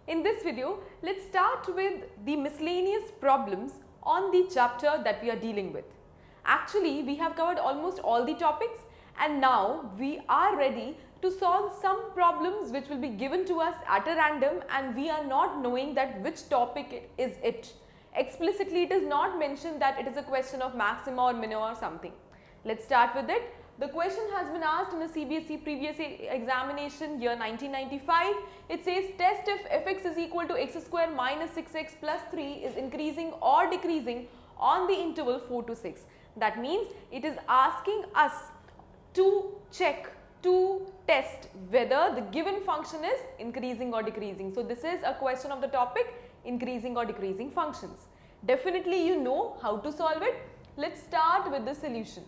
In this video, let's start with the miscellaneous problems on the chapter that we are dealing with. Actually, we have covered almost all the topics and now we are ready to solve some problems which will be given to us at a random and we are not knowing that which topic is it. Explicitly, it is not mentioned that it is a question of Maxima or Minima or something. Let's start with it. The question has been asked in the CBSE previous examination year 1995. It says test if fx is equal to x square minus 6x plus 3 is increasing or decreasing on the interval 4 to 6. That means it is asking us to check, to test whether the given function is increasing or decreasing. So this is a question of the topic increasing or decreasing functions. Definitely you know how to solve it. Let's start with the solution.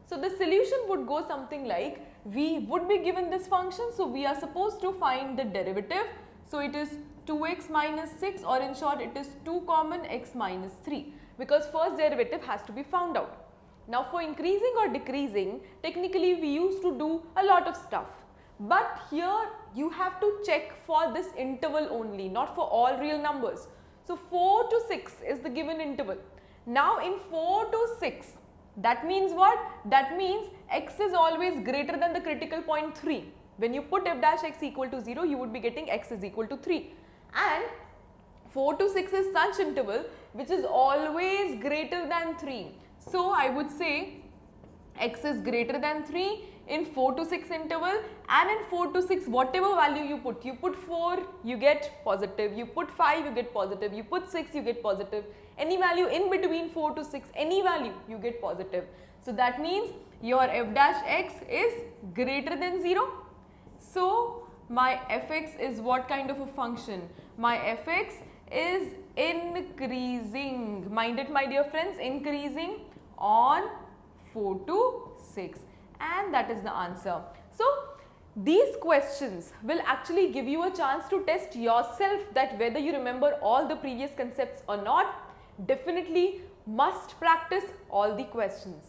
So the solution would go something like, we would be given this function, so we are supposed to find the derivative. So it is 2x minus 6, or in short it is 2 common x minus 3, because first derivative has to be found out. Now for increasing or decreasing, technically we used to do a lot of stuff, but here you have to check for this interval only, not for all real numbers. So 4 to 6 is the given interval. Now in 4 to 6, that means what? That means x is always greater than the critical point 3. When you put f dash x equal to 0, you would be getting x is equal to 3. And 4 to 6 is such interval which is always greater than 3. So I would say x is greater than 3 in 4 to 6 interval, and in 4 to 6 whatever value you put 4 you get positive, you put 5 you get positive, you put 6 you get positive, any value in between 4 to 6, any value you get positive. So that means your f dash x is greater than 0. So my fx is what kind of a function? My fx is increasing, mind it my dear friends, increasing on 4 to 6, and that is the answer. So these questions will actually give you a chance to test yourself that whether you remember all the previous concepts or not. Definitely must practice all the questions.